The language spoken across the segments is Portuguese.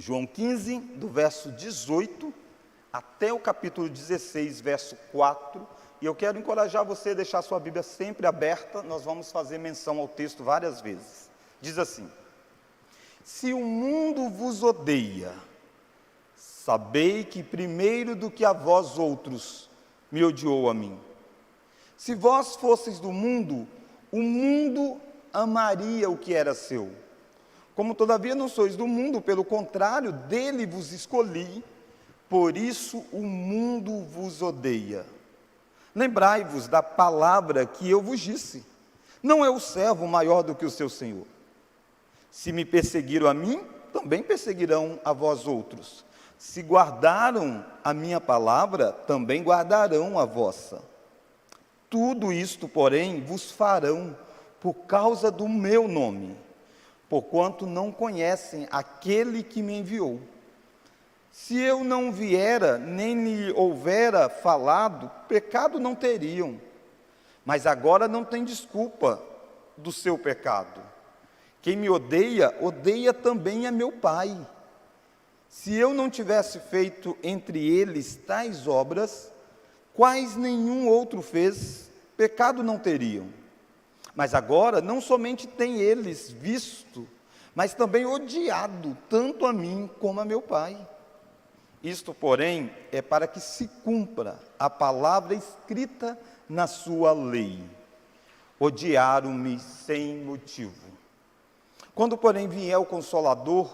João 15, do verso 18 até o capítulo 16, verso 4. E eu quero encorajar você a deixar sua Bíblia sempre aberta, nós vamos fazer menção ao texto várias vezes. Diz assim: se o mundo vos odeia, sabei que primeiro do que a vós outros me odiou a mim. Se vós fosseis do mundo, o mundo amaria o que era seu. Como todavia não sois do mundo, pelo contrário, dele vos escolhi, por isso o mundo vos odeia. Lembrai-vos da palavra que eu vos disse: não é o servo maior do que o seu senhor. Se me perseguiram a mim, também perseguirão a vós outros. Se guardaram a minha palavra, também guardarão a vossa. Tudo isto, porém, vos farão por causa do meu nome, porquanto não conhecem aquele que me enviou. Se eu não viera, nem lhe houvera falado, pecado não teriam. Mas agora não tem desculpa do seu pecado. Quem me odeia, odeia também a meu Pai. Se eu não tivesse feito entre eles tais obras, quais nenhum outro fez, pecado não teriam. Mas agora não somente têm eles visto, mas também odiado, tanto a mim como a meu Pai. Isto, porém, é para que se cumpra a palavra escrita na sua lei: odiaram-me sem motivo. Quando, porém, vier o Consolador,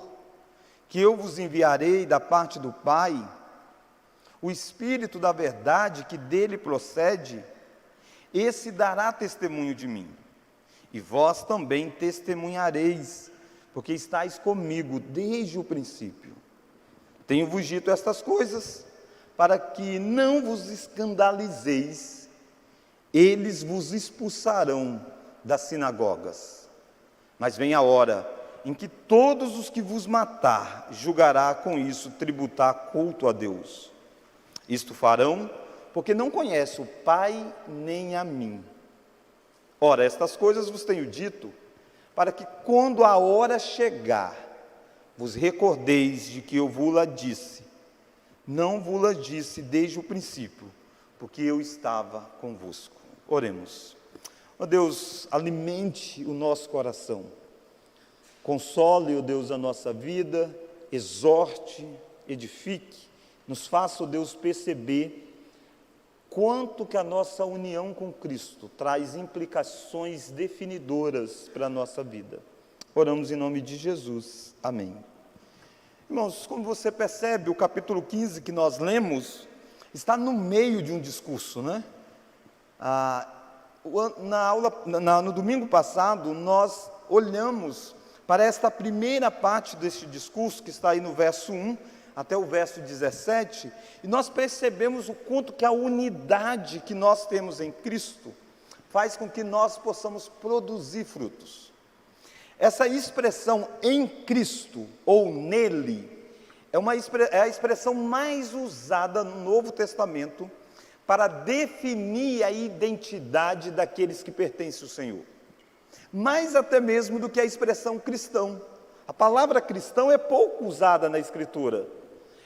que eu vos enviarei da parte do Pai, o Espírito da verdade que dele procede, esse dará testemunho de mim. E vós também testemunhareis, porque estáis comigo desde o princípio. Tenho-vos dito estas coisas, para que não vos escandalizeis. Eles vos expulsarão das sinagogas. Mas vem a hora em que todos os que vos matar julgará com isso tributar culto a Deus. Isto farão, porque não conhece o Pai nem a mim. Ora, estas coisas vos tenho dito, para que quando a hora chegar, vos recordeis de que eu vos-la disse. Não vos-la disse desde o princípio, porque eu estava convosco. Oremos. Ó Deus, alimente o nosso coração. Console, ó Deus, a nossa vida, exorte, edifique, nos faça, ó Deus, perceber quanto que a nossa união com Cristo traz implicações definidoras para a nossa vida. Oramos em nome de Jesus. Amém. Irmãos, como você percebe, o capítulo 15 que nós lemos está no meio de um discurso, né? No domingo passado, nós olhamos para esta primeira parte deste discurso, que está aí no verso 1 até o verso 17, e nós percebemos o quanto que a unidade que nós temos em Cristo faz com que nós possamos produzir frutos. Essa expressão em Cristo, ou nele, é a expressão mais usada no Novo Testamento para definir a identidade daqueles que pertencem ao Senhor. Mais até mesmo do que a expressão cristão. A palavra cristão é pouco usada na Escritura.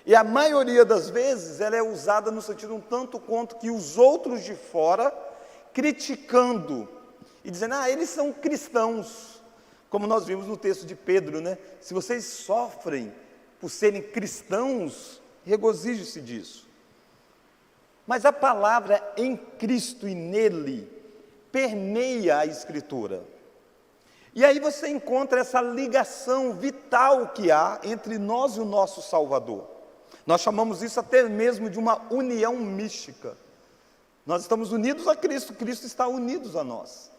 E a maioria das vezes ela é usada no sentido um tanto quanto que os outros de fora, criticando e dizendo: eles são cristãos. Como nós vimos no texto de Pedro, né? Se vocês sofrem por serem cristãos, regozije-se disso. Mas a palavra em Cristo e nele permeia a Escritura. E aí você encontra essa ligação vital que há entre nós e o nosso Salvador. Nós chamamos isso até mesmo de uma união mística. Nós estamos unidos a Cristo, Cristo está unido a nós.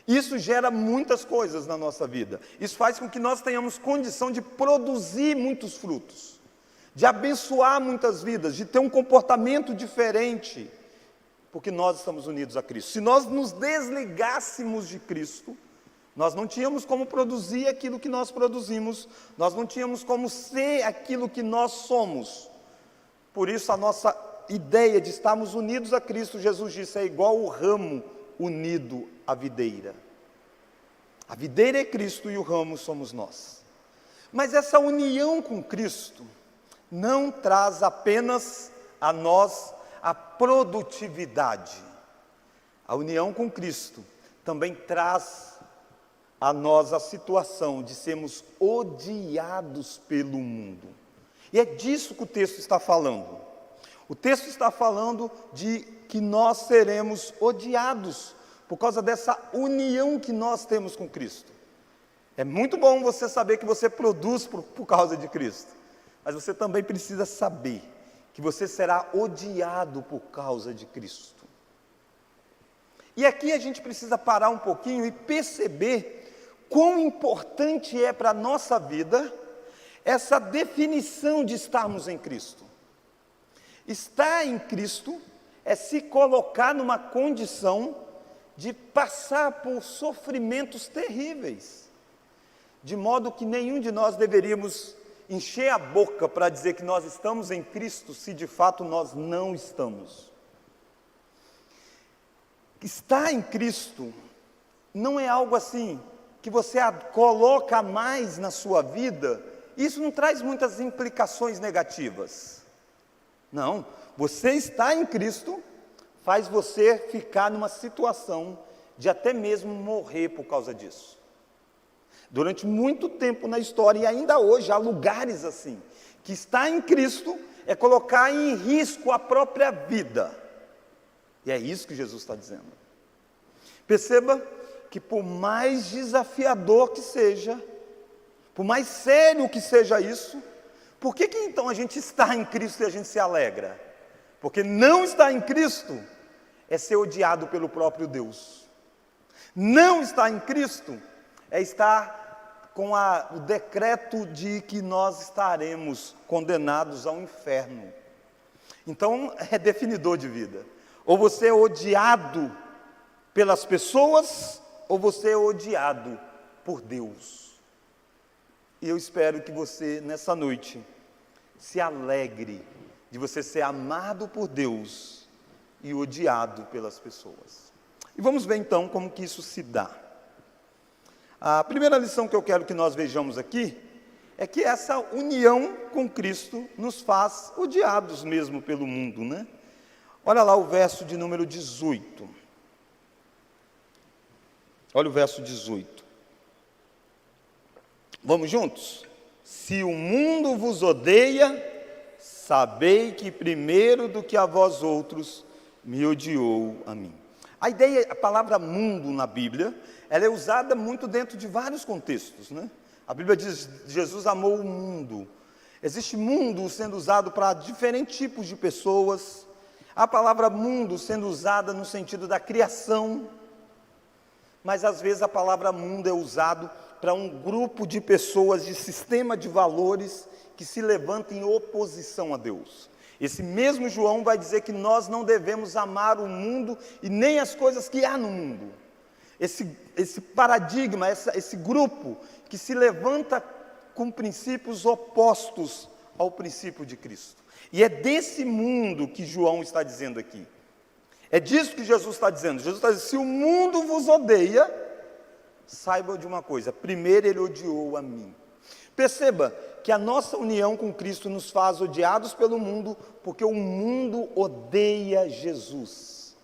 Isso gera muitas coisas na nossa vida. Isso faz com que nós tenhamos condição de produzir muitos frutos, de abençoar muitas vidas, de ter um comportamento diferente, porque nós estamos unidos a Cristo. Se nós nos desligássemos de Cristo, nós não tínhamos como produzir aquilo que nós produzimos, nós não tínhamos como ser aquilo que nós somos. Por isso a nossa ideia de estarmos unidos a Cristo, Jesus disse, é igual o ramo unido à videira. A videira é Cristo e o ramo somos nós. Mas essa união com Cristo não traz apenas a nós a produtividade. A união com Cristo também traz a nós a situação de sermos odiados pelo mundo. E é disso que o texto está falando. O texto está falando de que nós seremos odiados por causa dessa união que nós temos com Cristo. É muito bom você saber que você produz por causa de Cristo, mas você também precisa saber que você será odiado por causa de Cristo. E aqui a gente precisa parar um pouquinho e perceber quão importante é para a nossa vida essa definição de estarmos em Cristo. Estar em Cristo é se colocar numa condição de passar por sofrimentos terríveis, de modo que nenhum de nós deveríamos encher a boca para dizer que nós estamos em Cristo, se de fato nós não estamos. Estar em Cristo não é algo assim que você coloca mais na sua vida. Isso não traz muitas implicações negativas. Não, você estar em Cristo faz você ficar numa situação de até mesmo morrer por causa disso. Durante muito tempo na história, e ainda hoje, há lugares assim, que estar em Cristo é colocar em risco a própria vida. E é isso que Jesus está dizendo. Perceba que por mais desafiador que seja, por mais sério que seja isso, por que então a gente está em Cristo e a gente se alegra? Porque não estar em Cristo é ser odiado pelo próprio Deus. Não estar em Cristo é estar com o decreto de que nós estaremos condenados ao inferno. Então é definidor de vida. Ou você é odiado pelas pessoas, ou você é odiado por Deus. E eu espero que você, nessa noite, se alegre de você ser amado por Deus e odiado pelas pessoas. E vamos ver então como que isso se dá. A primeira lição que eu quero que nós vejamos aqui é que essa união com Cristo nos faz odiados mesmo pelo mundo, né? Olha lá o verso de número 18. Olha o verso 18. Vamos juntos? Se o mundo vos odeia, sabei que primeiro do que a vós outros me odiou a mim. A palavra mundo na Bíblia, ela é usada muito dentro de vários contextos, né? A Bíblia diz, Jesus amou o mundo. Existe mundo sendo usado para diferentes tipos de pessoas. A palavra mundo sendo usada no sentido da criação, mas às vezes a palavra mundo é usado para um grupo de pessoas, de sistema de valores que se levantam em oposição a Deus. Esse mesmo João vai dizer que nós não devemos amar o mundo e nem as coisas que há no mundo. Esse paradigma, esse grupo que se levanta com princípios opostos ao princípio de Cristo. E é desse mundo que João está dizendo aqui. É disso que Jesus está dizendo. Jesus está dizendo, se o mundo vos odeia, saiba de uma coisa, primeiro ele odiou a mim. Perceba que a nossa união com Cristo nos faz odiados pelo mundo, porque o mundo odeia Jesus.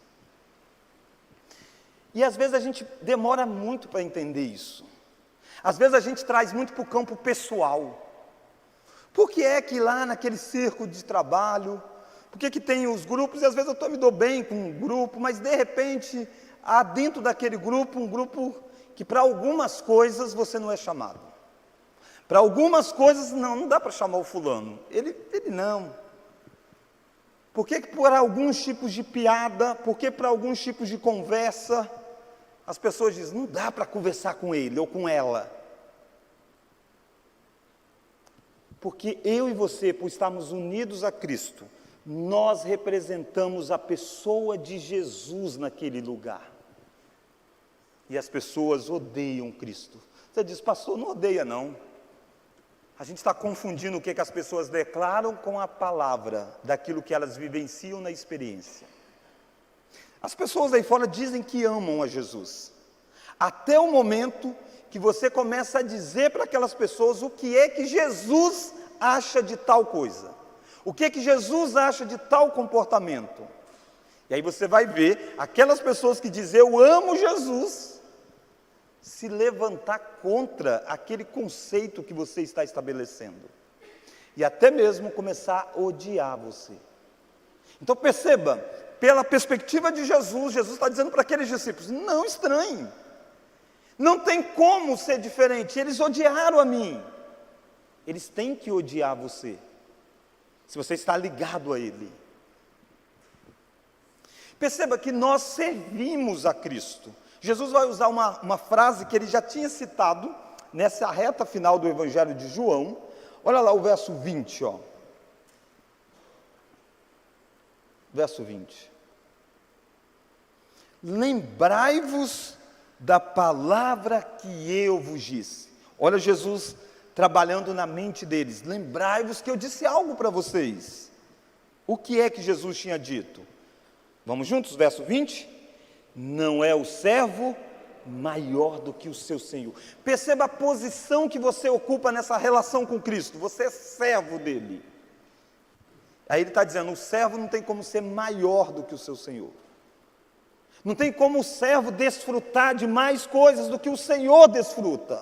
E às vezes a gente demora muito para entender isso. Às vezes a gente traz muito para o campo pessoal. Por que é que lá naquele círculo de trabalho, por que tem os grupos, e às vezes eu me dou bem com um grupo, mas de repente há dentro daquele grupo, um grupo que para algumas coisas você não é chamado. Para algumas coisas, não dá para chamar o fulano, ele não. Por que por alguns tipos de piada, por que para alguns tipos de conversa, as pessoas dizem, não dá para conversar com ele ou com ela? Porque eu e você, por estarmos unidos a Cristo, nós representamos a pessoa de Jesus naquele lugar. E as pessoas odeiam Cristo. Você diz, pastor, não odeia não. A gente está confundindo o que as pessoas declaram com a palavra, daquilo que elas vivenciam na experiência. As pessoas aí fora dizem que amam a Jesus, até o momento que você começa a dizer para aquelas pessoas o que é que Jesus acha de tal coisa, o que é que Jesus acha de tal comportamento. E aí você vai ver aquelas pessoas que dizem eu amo Jesus, se levantar contra aquele conceito que você está estabelecendo, e até mesmo começar a odiar você. Então perceba, pela perspectiva de Jesus, Jesus está dizendo para aqueles discípulos, não estranhem, não tem como ser diferente, eles odiaram a mim, eles têm que odiar você, se você está ligado a Ele. Perceba que nós servimos a Cristo. Jesus vai usar uma frase que ele já tinha citado nessa reta final do Evangelho de João. Olha lá o verso 20, ó. Verso 20. Lembrai-vos da palavra que eu vos disse. Olha Jesus trabalhando na mente deles. Lembrai-vos que eu disse algo para vocês. O que é que Jesus tinha dito? Vamos juntos, verso 20? Não é o servo maior do que o seu Senhor. Perceba a posição que você ocupa nessa relação com Cristo. Você é servo dele. Aí ele está dizendo, o servo não tem como ser maior do que o seu Senhor. Não tem como o servo desfrutar de mais coisas do que o Senhor desfruta.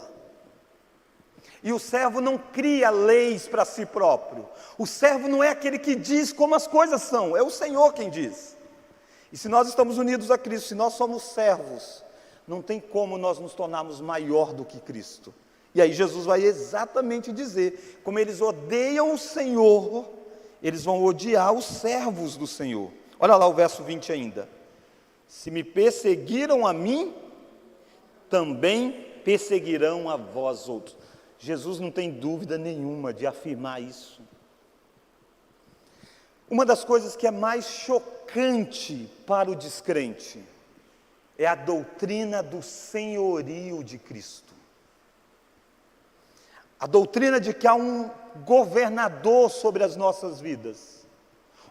E o servo não cria leis para si próprio. O servo não é aquele que diz como as coisas são, é o Senhor quem diz. E se nós estamos unidos a Cristo, se nós somos servos, não tem como nós nos tornarmos maior do que Cristo. E aí Jesus vai exatamente dizer, como eles odeiam o Senhor, eles vão odiar os servos do Senhor. Olha lá o verso 20 ainda. Se me perseguiram a mim, também perseguirão a vós outros. Jesus não tem dúvida nenhuma de afirmar isso. Uma das coisas que é mais chocante para o descrente é a doutrina do senhorio de Cristo. A doutrina de que há um governador sobre as nossas vidas,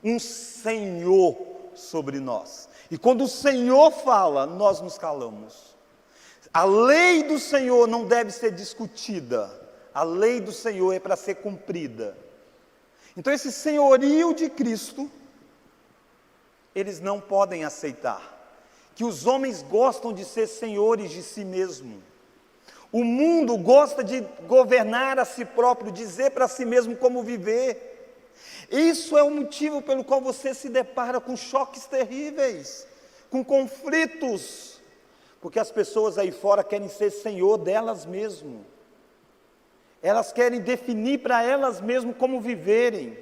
um Senhor sobre nós. E quando o Senhor fala, nós nos calamos. A lei do Senhor não deve ser discutida, a lei do Senhor é para ser cumprida. Então esse senhorio de Cristo, eles não podem aceitar, que os homens gostam de ser senhores de si mesmo. O mundo gosta de governar a si próprio, dizer para si mesmo como viver. Isso é o motivo pelo qual você se depara com choques terríveis, com conflitos, porque as pessoas aí fora querem ser senhor delas mesmas. Elas querem definir para elas mesmas como viverem.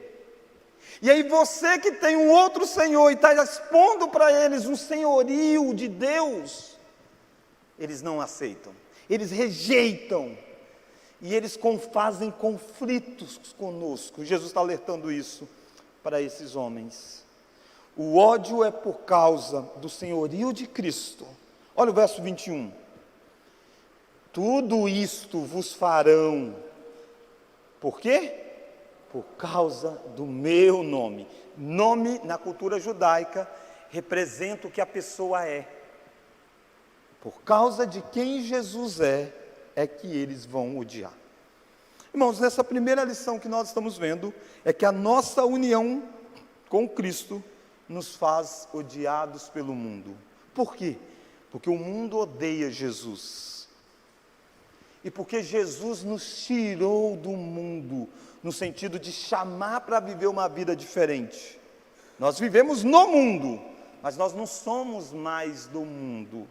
E aí você que tem um outro Senhor e está expondo para eles um senhorio de Deus, eles não aceitam, eles rejeitam, e eles fazem conflitos conosco. Jesus está alertando isso para esses homens. O ódio é por causa do senhorio de Cristo. Olha o verso 21. Tudo isto vos farão. Por quê? Por causa do meu nome. Nome, na cultura judaica, representa o que a pessoa é. Por causa de quem Jesus é que eles vão odiar. Irmãos, nessa primeira lição que nós estamos vendo, é que a nossa união com Cristo nos faz odiados pelo mundo. Por quê? Porque o mundo odeia Jesus. E porque Jesus nos tirou do mundo, no sentido de chamar para viver uma vida diferente. Nós vivemos no mundo, mas nós não somos mais do mundo.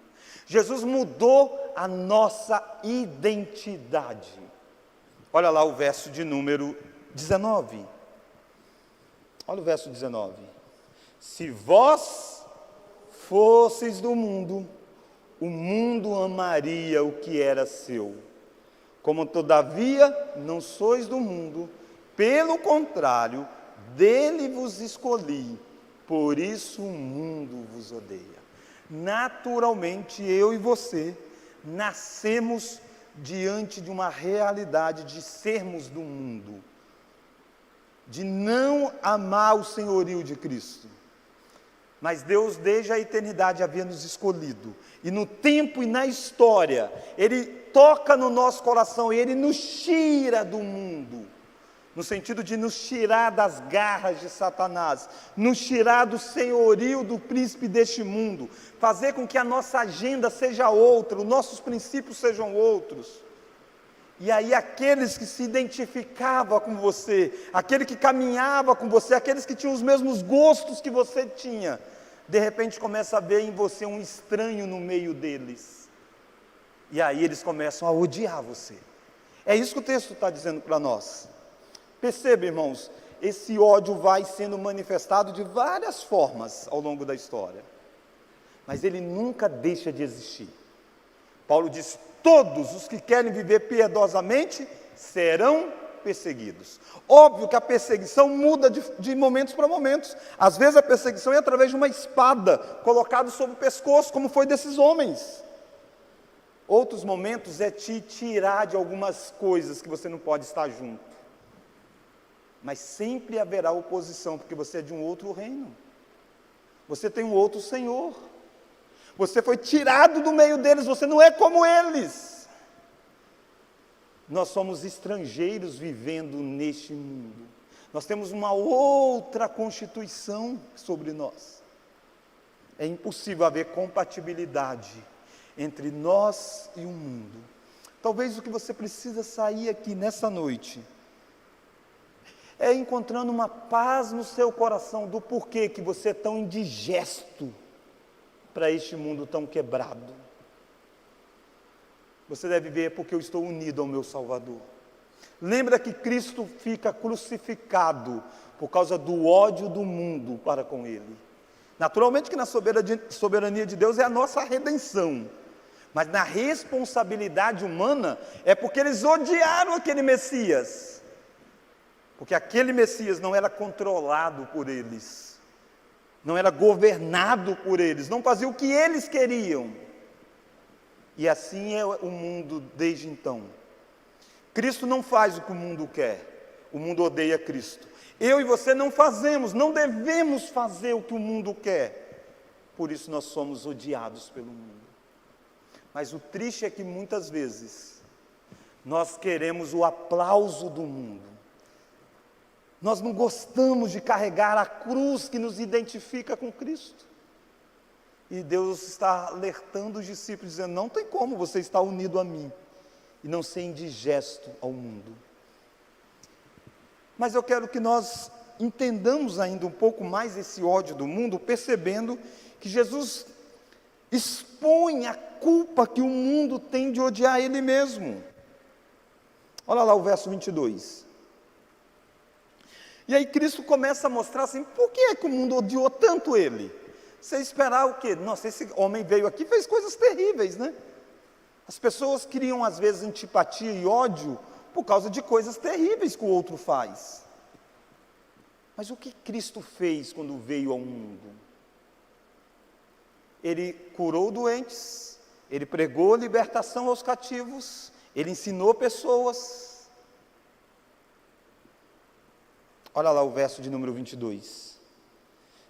Jesus mudou a nossa identidade. Olha lá o verso de número 19. Olha o verso 19. Se vós fosseis do mundo, o mundo amaria o que era seu. Como todavia não sois do mundo, pelo contrário, dele vos escolhi, por isso o mundo vos odeia. Naturalmente, eu e você nascemos diante de uma realidade de sermos do mundo, de não amar o senhorio de Cristo. Mas Deus, desde a eternidade, havia nos escolhido. E no tempo e na história, Ele toca no nosso coração e Ele nos tira do mundo. No sentido de nos tirar das garras de Satanás, nos tirar do senhorio do príncipe deste mundo, fazer com que a nossa agenda seja outra, os nossos princípios sejam outros. E aí aqueles que se identificavam com você, aquele que caminhava com você, aqueles que tinham os mesmos gostos que você tinha, de repente começa a ver em você um estranho no meio deles. E aí eles começam a odiar você. É isso que o texto está dizendo para nós. Perceba, irmãos, esse ódio vai sendo manifestado de várias formas ao longo da história. Mas ele nunca deixa de existir. Paulo diz: todos os que querem viver piedosamente serão perseguidos. Óbvio que a perseguição muda de momentos para momentos. Às vezes a perseguição é através de uma espada colocada sobre o pescoço, como foi desses homens. Outros momentos é te tirar de algumas coisas que você não pode estar junto. Mas sempre haverá oposição, porque você é de um outro reino. Você tem um outro Senhor. Você foi tirado do meio deles, você não é como eles. Nós somos estrangeiros vivendo neste mundo. Nós temos uma outra constituição sobre nós. É impossível haver compatibilidade entre nós e o mundo. Talvez o que você precisa sair aqui nessa noite é encontrando uma paz no seu coração do porquê que você é tão indigesto para este mundo tão quebrado. Você deve ver porque eu estou unido ao meu Salvador. Lembra que Cristo fica crucificado por causa do ódio do mundo para com Ele. Naturalmente que na soberania de Deus é a nossa redenção. Mas na responsabilidade humana é porque eles odiaram aquele Messias. Porque aquele Messias não era controlado por eles, não era governado por eles, não fazia o que eles queriam. E assim é o mundo desde então. Cristo não faz o que o mundo quer, o mundo odeia Cristo. Eu e você não fazemos, não devemos fazer o que o mundo quer, por isso nós somos odiados pelo mundo. Mas o triste é que muitas vezes nós queremos o aplauso do mundo. Nós não gostamos de carregar a cruz que nos identifica com Cristo. E Deus está alertando os discípulos, dizendo: não tem como você estar unido a mim e não ser indigesto ao mundo. Mas eu quero que nós entendamos ainda um pouco mais esse ódio do mundo, percebendo que Jesus expõe a culpa que o mundo tem de odiar Ele mesmo. Olha lá o verso 22. E aí Cristo começa a mostrar assim, por que é que o mundo odiou tanto Ele? Você esperar o quê? Nossa, esse homem veio aqui e fez coisas terríveis, né? As pessoas criam às vezes antipatia e ódio por causa de coisas terríveis que o outro faz. Mas o que Cristo fez quando veio ao mundo? Ele curou doentes, Ele pregou libertação aos cativos, Ele ensinou pessoas. Olha lá o verso de número 22.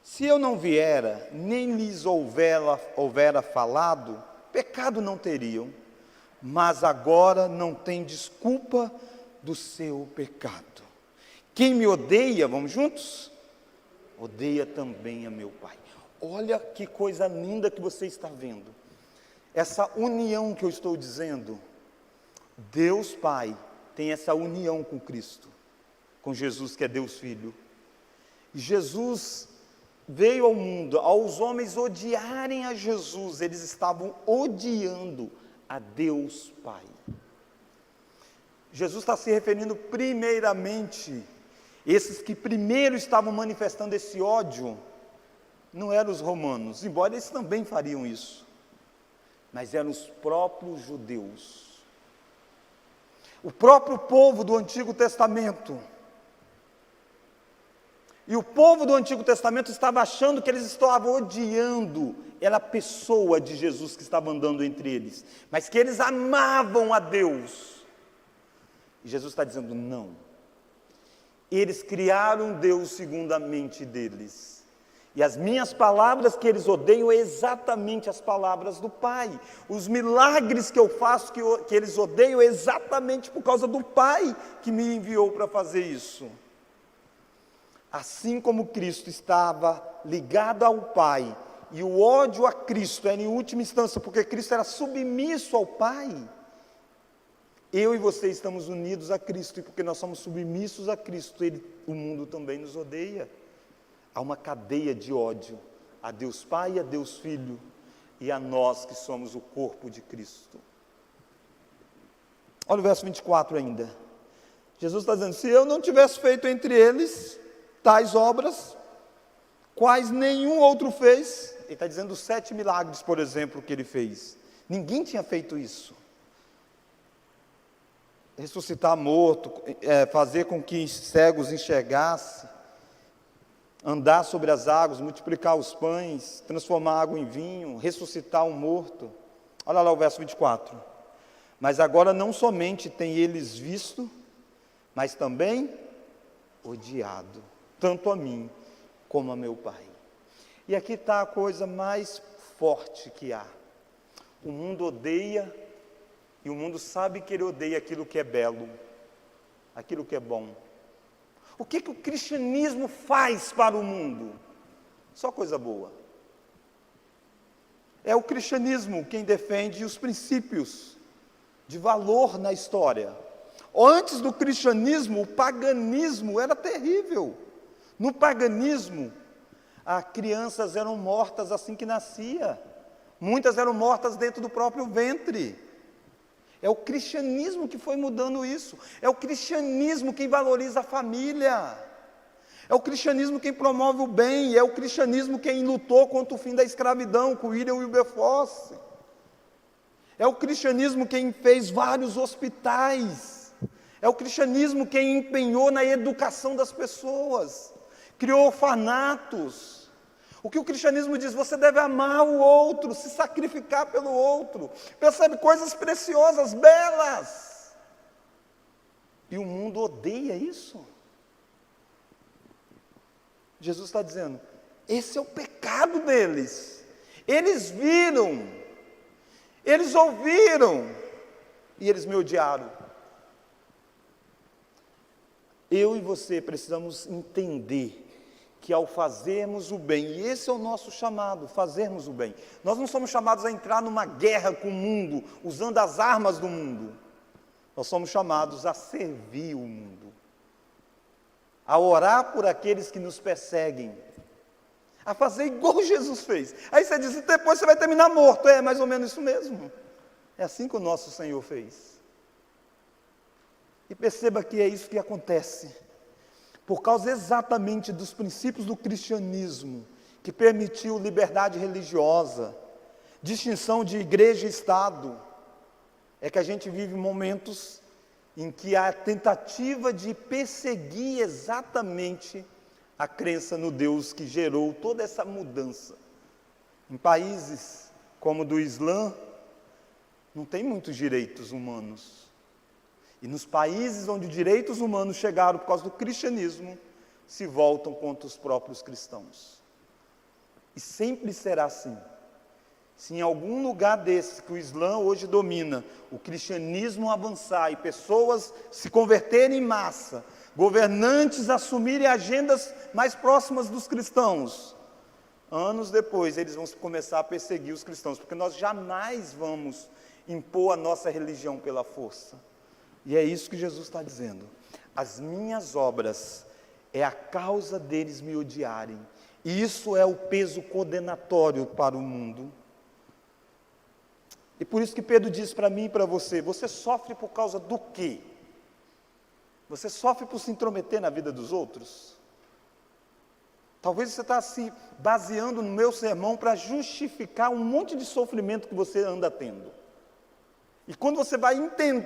Se eu não viera, nem lhes houvera falado, pecado não teriam, mas agora não tem desculpa do seu pecado. Quem me odeia, vamos juntos? Odeia também a meu Pai. Olha que coisa linda que você está vendo. Essa união que eu estou dizendo, Deus Pai tem essa união com Cristo, com Jesus que é Deus Filho. E Jesus veio ao mundo, aos homens odiarem a Jesus, eles estavam odiando a Deus Pai. Jesus está se referindo primeiramente, esses que primeiro estavam manifestando esse ódio, não eram os romanos, embora eles também fariam isso, mas eram os próprios judeus. O próprio povo do Antigo Testamento. E o povo do Antigo Testamento estava achando que eles estavam odiando, era a pessoa de Jesus que estava andando entre eles, mas que eles amavam a Deus. E Jesus está dizendo, não. Eles criaram Deus segundo a mente deles. E as minhas palavras que eles odeiam é exatamente as palavras do Pai. Os milagres que eu faço que eles odeiam é exatamente por causa do Pai que me enviou para fazer isso. Assim como Cristo estava ligado ao Pai, e o ódio a Cristo era em última instância, porque Cristo era submisso ao Pai, eu e você estamos unidos a Cristo, e porque nós somos submissos a Cristo, o mundo também nos odeia. Há uma cadeia de ódio a Deus Pai e a Deus Filho, e a nós que somos o corpo de Cristo. Olha o verso 24 ainda. Jesus está dizendo, se eu não tivesse feito entre eles tais obras, quais nenhum outro fez. Ele está dizendo os 7 milagres, por exemplo, que ele fez. Ninguém tinha feito isso. Ressuscitar morto, fazer com que cegos enxergassem, andar sobre as águas, multiplicar os pães, transformar água em vinho, ressuscitar um morto. Olha lá o verso 24. Mas agora não somente tem eles visto, mas também odiado, tanto a mim como a meu Pai. E aqui está a coisa mais forte que há. O mundo odeia, e o mundo sabe que ele odeia aquilo que é belo, aquilo que é bom. O que o cristianismo faz para o mundo? Só coisa boa. É o cristianismo quem defende os princípios de valor na história. Antes do cristianismo, o paganismo era terrível. No paganismo, as crianças eram mortas assim que nascia. Muitas eram mortas dentro do próprio ventre. É o cristianismo que foi mudando isso. É o cristianismo quem valoriza a família. É o cristianismo quem promove o bem. É o cristianismo quem lutou contra o fim da escravidão, com William Wilberforce. É o cristianismo quem fez vários hospitais. É o cristianismo quem empenhou na educação das pessoas. Criou orfanatos. O que o cristianismo diz? Você deve amar o outro, se sacrificar pelo outro. Percebe? Coisas preciosas, belas. E o mundo odeia isso. Jesus está dizendo, esse é o pecado deles. Eles viram, eles ouviram, e eles me odiaram. Eu e você precisamos entender que ao fazermos o bem, e esse é o nosso chamado, fazermos o bem. Nós não somos chamados a entrar numa guerra com o mundo, usando as armas do mundo. Nós somos chamados a servir o mundo, a orar por aqueles que nos perseguem, a fazer igual Jesus fez. Aí você diz, depois você vai terminar morto. É mais ou menos isso mesmo. É assim que o nosso Senhor fez. E perceba que é isso que acontece. Por causa exatamente dos princípios do cristianismo, que permitiu liberdade religiosa, distinção de igreja e Estado, é que a gente vive momentos em que há tentativa de perseguir exatamente a crença no Deus que gerou toda essa mudança. Em países como o do Islã, não tem muitos direitos humanos. E nos países onde direitos humanos chegaram por causa do cristianismo, se voltam contra os próprios cristãos. E sempre será assim. Se em algum lugar desse que o Islã hoje domina, o cristianismo avançar e pessoas se converterem em massa, governantes assumirem agendas mais próximas dos cristãos, anos depois eles vão começar a perseguir os cristãos, porque nós jamais vamos impor a nossa religião pela força. E é isso que Jesus está dizendo. As minhas obras é a causa deles me odiarem. E isso é o peso condenatório para o mundo. E por isso que Pedro diz para mim e para você, você sofre por causa do quê? Você sofre por se intrometer na vida dos outros? Talvez você está se baseando no meu sermão para justificar um monte de sofrimento que você anda tendo. E quando você vai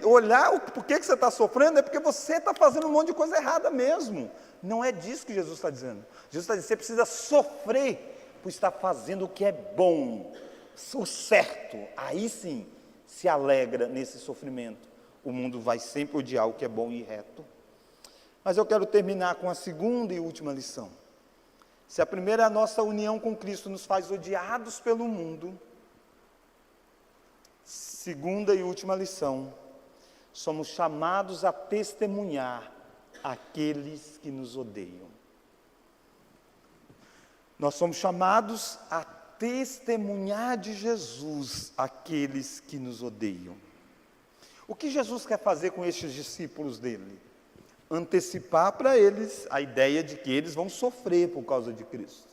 olhar por que você está sofrendo, é porque você está fazendo um monte de coisa errada mesmo. Não é disso que Jesus está dizendo. Jesus está dizendo, você precisa sofrer por estar fazendo o que é bom, o certo. Aí sim, se alegra nesse sofrimento. O mundo vai sempre odiar o que é bom e reto. Mas eu quero terminar com a segunda e última lição. Se a primeira é a nossa união com Cristo nos faz odiados pelo mundo, segunda e última lição, somos chamados a testemunhar aqueles que nos odeiam. Nós somos chamados a testemunhar de Jesus aqueles que nos odeiam. O que Jesus quer fazer com estes discípulos dele? Antecipar para eles a ideia de que eles vão sofrer por causa de Cristo.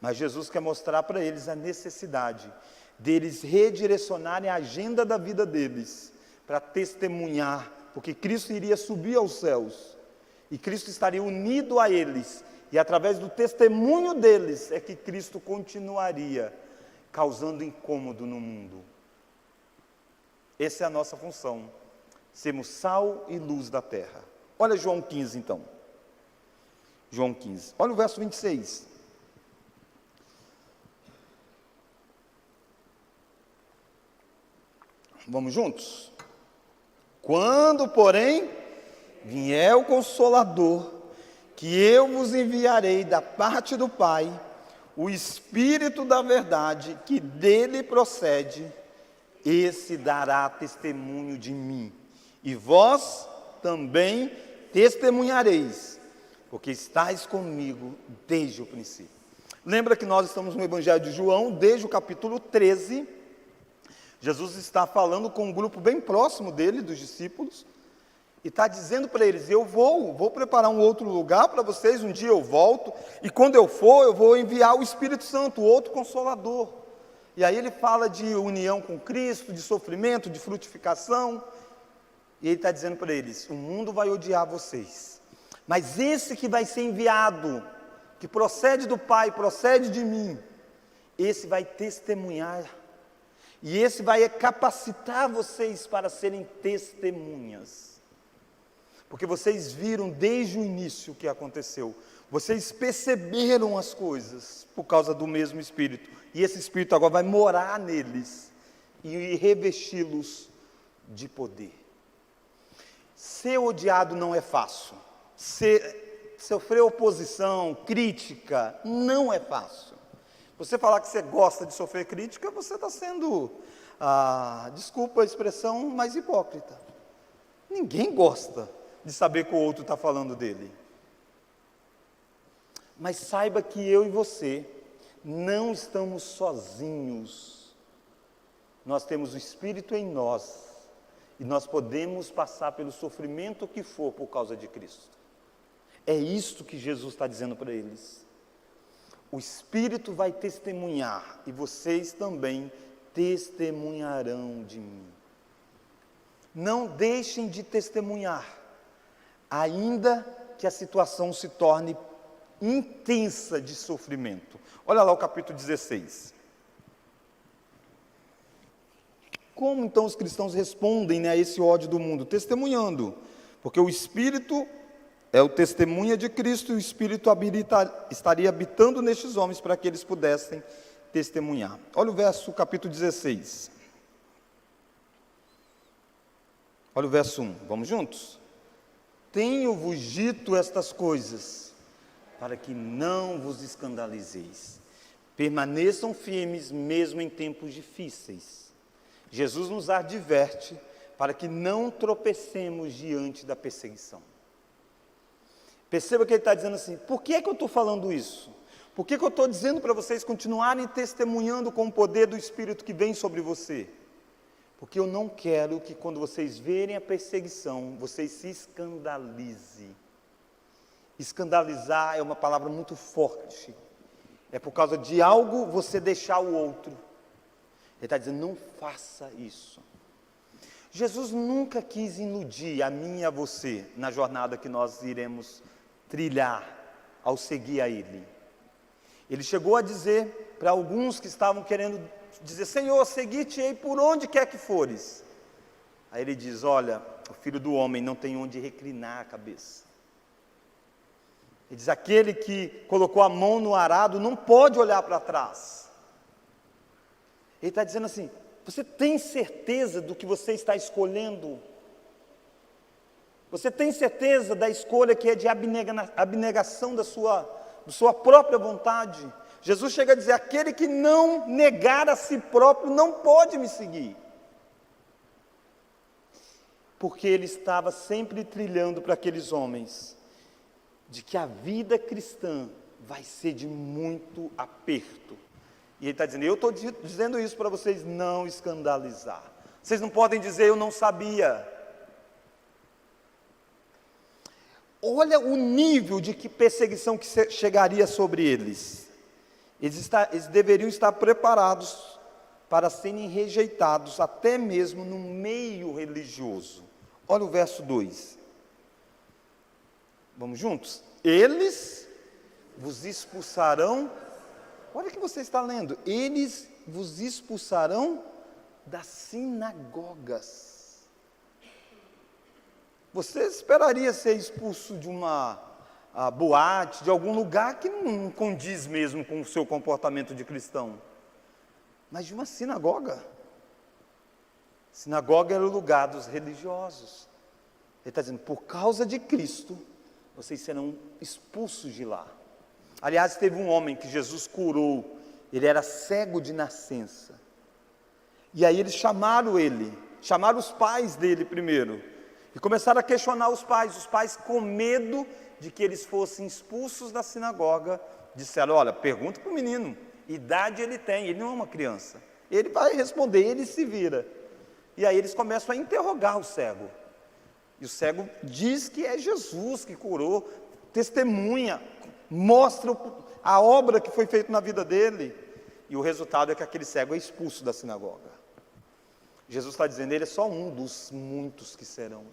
Mas Jesus quer mostrar para eles a necessidade deles redirecionarem a agenda da vida deles para testemunhar, porque Cristo iria subir aos céus e Cristo estaria unido a eles, e através do testemunho deles é que Cristo continuaria causando incômodo no mundo. Essa é a nossa função. Sermos sal e luz da terra. Olha João 15 então. João 15. Olha o verso 26. Vamos juntos? Quando, porém, vier o Consolador, que eu vos enviarei da parte do Pai, o Espírito da verdade, que dele procede, esse dará testemunho de mim. E vós também testemunhareis, porque estáis comigo desde o princípio. Lembra que nós estamos no Evangelho de João, desde o capítulo 13. Jesus está falando com um grupo bem próximo dele, dos discípulos, e está dizendo para eles: eu vou preparar um outro lugar para vocês, um dia eu volto, e quando eu for, eu vou enviar o Espírito Santo, o outro Consolador. E aí ele fala de união com Cristo, de sofrimento, de frutificação. E ele está dizendo para eles: o mundo vai odiar vocês, mas esse que vai ser enviado, que procede do Pai, procede de mim, esse vai testemunhar, e esse vai capacitar vocês para serem testemunhas, porque vocês viram desde o início o que aconteceu, vocês perceberam as coisas por causa do mesmo Espírito, e esse Espírito agora vai morar neles e revesti-los de poder. Ser odiado não é fácil, sofrer oposição, crítica, não é fácil. Você falar que você gosta de sofrer crítica, você está sendo, desculpa a expressão, mais hipócrita. Ninguém gosta de saber que o outro está falando dele. Mas saiba que eu e você não estamos sozinhos. Nós temos o Espírito em nós. E nós podemos passar pelo sofrimento que for por causa de Cristo. É isto que Jesus está dizendo para eles. O Espírito vai testemunhar, e vocês também testemunharão de mim. Não deixem de testemunhar, ainda que a situação se torne intensa de sofrimento. Olha lá o capítulo 16. Como então os cristãos respondem, a esse ódio do mundo? Testemunhando, porque o Espírito é o testemunha de Cristo, e o Espírito estaria habitando nestes homens para que eles pudessem testemunhar. Olha o verso, capítulo 16. Olha o verso 1, vamos juntos? Tenho-vos dito estas coisas, para que não vos escandalizeis. Permaneçam firmes mesmo em tempos difíceis. Jesus nos adverte para que não tropecemos diante da perseguição. Perceba que ele está dizendo assim: por que é que eu estou falando isso? Por que é que eu estou dizendo para vocês continuarem testemunhando com o poder do Espírito que vem sobre você? Porque eu não quero que quando vocês verem a perseguição, vocês se escandalizem. Escandalizar é uma palavra muito forte. É por causa de algo você deixar o outro. Ele está dizendo: não faça isso. Jesus nunca quis iludir a mim e a você na jornada que nós iremos trilhar ao seguir a Ele. Ele chegou a dizer para alguns que estavam querendo dizer: Senhor, segui-te-ei por onde quer que fores. Aí ele diz: olha, o Filho do Homem não tem onde reclinar a cabeça. Ele diz: aquele que colocou a mão no arado não pode olhar para trás. Ele está dizendo assim: você tem certeza do que você está escolhendo? Você tem certeza da escolha que é de abnegação da de sua própria vontade. Jesus chega a dizer: aquele que não negar a si próprio não pode me seguir. Porque ele estava sempre trilhando para aqueles homens de que a vida cristã vai ser de muito aperto. E ele está dizendo: eu estou dizendo isso para vocês não escandalizar. Vocês não podem dizer eu não sabia. Olha o nível de que perseguição que chegaria sobre eles. Eles deveriam estar preparados para serem rejeitados, até mesmo no meio religioso. Olha o verso 2. Vamos juntos? Eles vos expulsarão. Olha o que você está lendo. Eles vos expulsarão das sinagogas. Você esperaria ser expulso de uma boate, de algum lugar que não condiz mesmo com o seu comportamento de cristão, mas de uma sinagoga. Sinagoga era o lugar dos religiosos. Ele está dizendo: por causa de Cristo, vocês serão expulsos de lá. Aliás, teve um homem que Jesus curou, ele era cego de nascença, e aí eles chamaram os pais dele primeiro, e começaram a questionar os pais com medo de que eles fossem expulsos da sinagoga, disseram: olha, pergunta para o menino, idade ele tem, ele não é uma criança, ele vai responder, ele se vira. E aí eles começam a interrogar o cego, e o cego diz que é Jesus que curou, testemunha, mostra a obra que foi feita na vida dele, e o resultado é que aquele cego é expulso da sinagoga. Jesus está dizendo: ele é só um dos muitos que serão.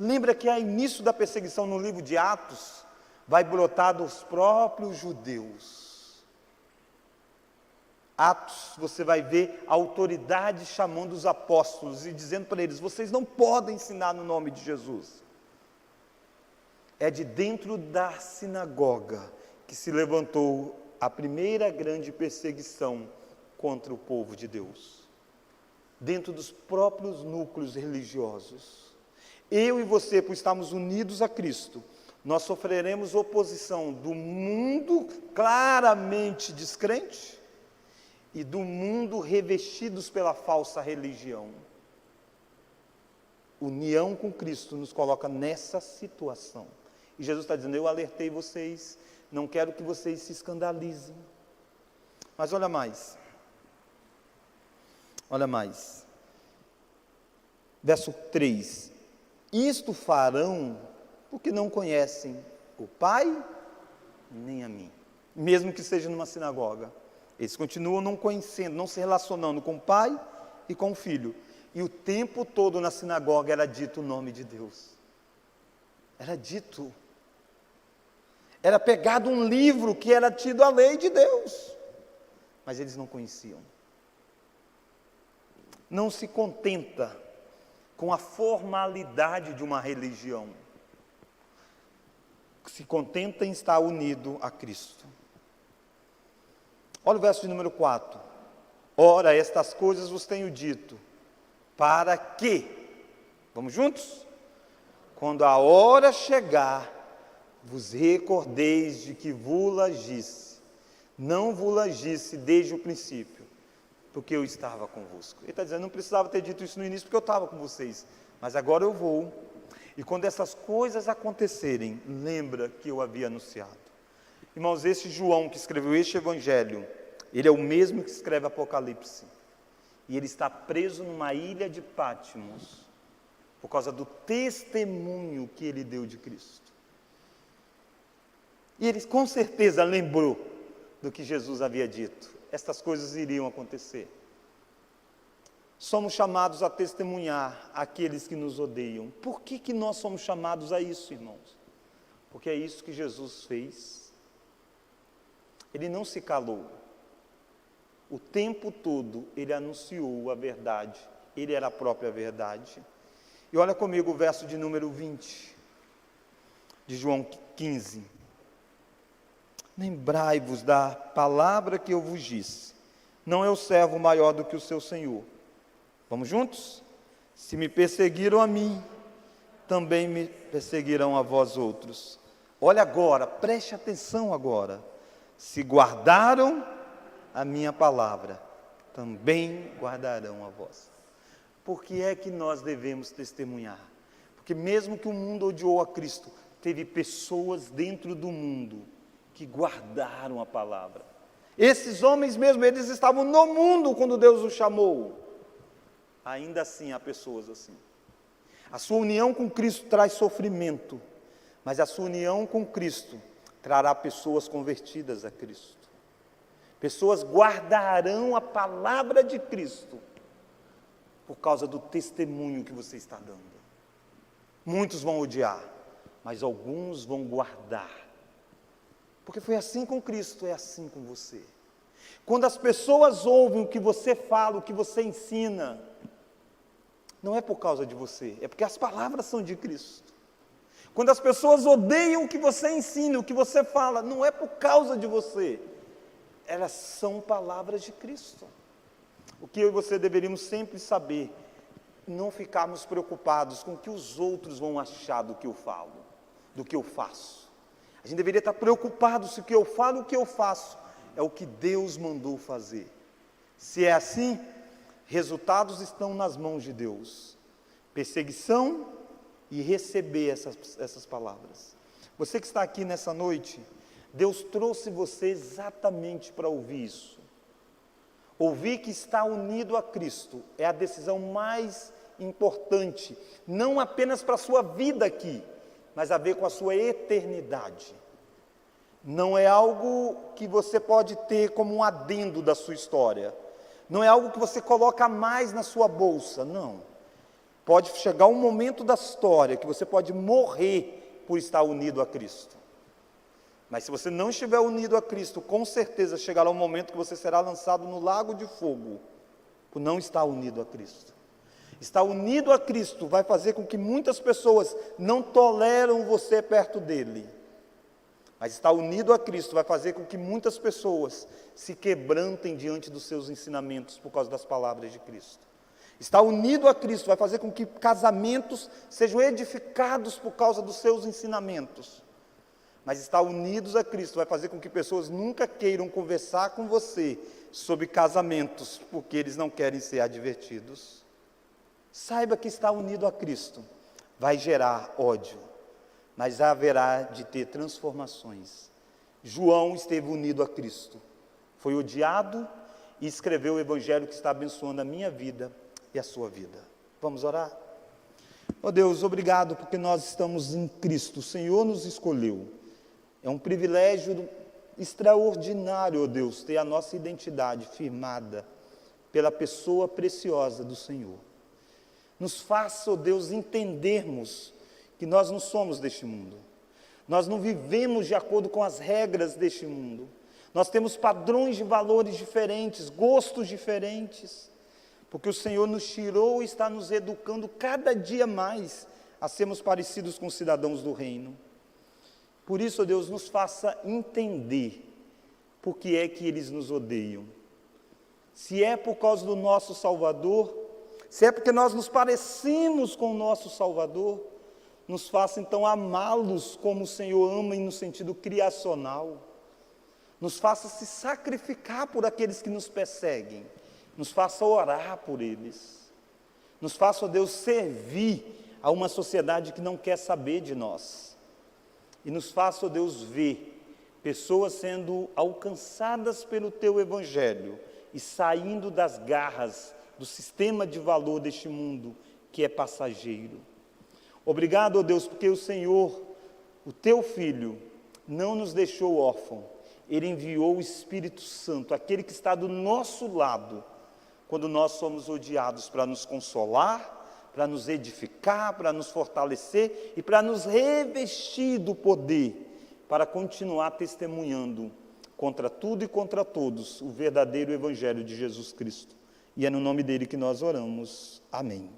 Lembra que ao início da perseguição no livro de Atos, vai brotar dos próprios judeus. Atos, você vai ver a autoridade chamando os apóstolos e dizendo para eles: vocês não podem ensinar no nome de Jesus. É de dentro da sinagoga que se levantou a primeira grande perseguição contra o povo de Deus. Dentro dos próprios núcleos religiosos. Eu e você, por estarmos unidos a Cristo, nós sofreremos oposição do mundo claramente descrente e do mundo revestidos pela falsa religião. União com Cristo nos coloca nessa situação. E Jesus está dizendo: eu alertei vocês, não quero que vocês se escandalizem. Mas olha mais. Olha mais. Verso 3. Isto farão porque não conhecem o Pai nem a mim. Mesmo que seja numa sinagoga. Eles continuam não conhecendo, não se relacionando com o Pai e com o Filho. E o tempo todo na sinagoga era dito o nome de Deus. Era dito. Era pegado um livro que era tido a lei de Deus. Mas eles não conheciam. Não se contenta com a formalidade de uma religião. Se contenta em estar unido a Cristo. Olha o verso de número 4. Ora, estas coisas vos tenho dito, para que, vamos juntos? Quando a hora chegar, vos recordeis de que vos disse, não vos disse desde o princípio, porque eu estava convosco. Ele está dizendo: não precisava ter dito isso no início, porque eu estava com vocês, mas agora eu vou, e quando essas coisas acontecerem, lembra que eu havia anunciado. Irmãos, esse João que escreveu este evangelho, ele é o mesmo que escreve Apocalipse, e ele está preso numa ilha de Patmos, por causa do testemunho que ele deu de Cristo. E ele com certeza lembrou do que Jesus havia dito. Estas coisas iriam acontecer. Somos chamados a testemunhar aqueles que nos odeiam. Por que nós somos chamados a isso, irmãos? Porque é isso que Jesus fez. Ele não se calou. O tempo todo ele anunciou a verdade. Ele era a própria verdade. E olha comigo o verso de número 20, de João 15. Lembrai-vos da palavra que eu vos disse. Não é o servo maior do que o seu senhor. Vamos juntos? Se me perseguiram a mim, também me perseguirão a vós outros. Olha agora, preste atenção agora. Se guardaram a minha palavra, também guardarão a vossa. Por que é que nós devemos testemunhar? Porque mesmo que o mundo odiou a Cristo, teve pessoas dentro do mundo que guardaram a palavra. Esses homens mesmo, eles estavam no mundo quando Deus os chamou. Ainda assim há pessoas assim. A sua união com Cristo traz sofrimento, mas a sua união com Cristo trará pessoas convertidas a Cristo. Pessoas guardarão a palavra de Cristo por causa do testemunho que você está dando. Muitos vão odiar, mas alguns vão guardar. Porque foi assim com Cristo, é assim com você. Quando as pessoas ouvem o que você fala, o que você ensina, não é por causa de você, é porque as palavras são de Cristo. Quando as pessoas odeiam o que você ensina, o que você fala, não é por causa de você, elas são palavras de Cristo. O que eu e você deveríamos sempre saber, não ficarmos preocupados com o que os outros vão achar do que eu falo, do que eu faço. A gente deveria estar preocupado se o que eu falo, o que eu faço, é o que Deus mandou fazer. Se é assim, resultados estão nas mãos de Deus. Perseguição e receber essas palavras. Você que está aqui nessa noite, Deus trouxe você exatamente para ouvir isso. Ouvir que está unido a Cristo é a decisão mais importante, não apenas para a sua vida aqui, mas a ver com a sua eternidade. Não é algo que você pode ter como um adendo da sua história. Não é algo que você coloca mais na sua bolsa, não. Pode chegar um momento da história que você pode morrer por estar unido a Cristo. Mas se você não estiver unido a Cristo, com certeza chegará um momento que você será lançado no lago de fogo, por não estar unido a Cristo. Estar unido a Cristo vai fazer com que muitas pessoas não toleram você perto dele. Mas estar unido a Cristo vai fazer com que muitas pessoas se quebrantem diante dos seus ensinamentos por causa das palavras de Cristo. Estar unido a Cristo vai fazer com que casamentos sejam edificados por causa dos seus ensinamentos. Mas estar unidos a Cristo vai fazer com que pessoas nunca queiram conversar com você sobre casamentos, porque eles não querem ser advertidos. Saiba que estar unido a Cristo vai gerar ódio, mas haverá de ter transformações. João esteve unido a Cristo, foi odiado e escreveu o Evangelho que está abençoando a minha vida e a sua vida. Vamos orar? Ó Deus, obrigado porque nós estamos em Cristo, o Senhor nos escolheu. É um privilégio extraordinário, ó Deus, ter a nossa identidade firmada pela pessoa preciosa do Senhor. Nos faça, ó Deus, entendermos que nós não somos deste mundo. Nós não vivemos de acordo com as regras deste mundo. Nós temos padrões de valores diferentes, gostos diferentes, porque o Senhor nos tirou e está nos educando cada dia mais a sermos parecidos com cidadãos do reino. Por isso, ó Deus, nos faça entender por que é que eles nos odeiam. Se é por causa do nosso Salvador, se é porque nós nos parecemos com o nosso Salvador, nos faça então amá-los como o Senhor ama e no sentido criacional. Nos faça se sacrificar por aqueles que nos perseguem. Nos faça orar por eles. Nos faça, ó Deus, servir a uma sociedade que não quer saber de nós. E nos faça, ó Deus, ver pessoas sendo alcançadas pelo Teu Evangelho e saindo das garras do sistema de valor deste mundo que é passageiro. Obrigado, ó Deus, porque o Senhor, o Teu Filho, não nos deixou órfãos. Ele enviou o Espírito Santo, aquele que está do nosso lado, quando nós somos odiados, para nos consolar, para nos edificar, para nos fortalecer e para nos revestir do poder, para continuar testemunhando contra tudo e contra todos o verdadeiro Evangelho de Jesus Cristo. E é no nome dele que nós oramos. Amém.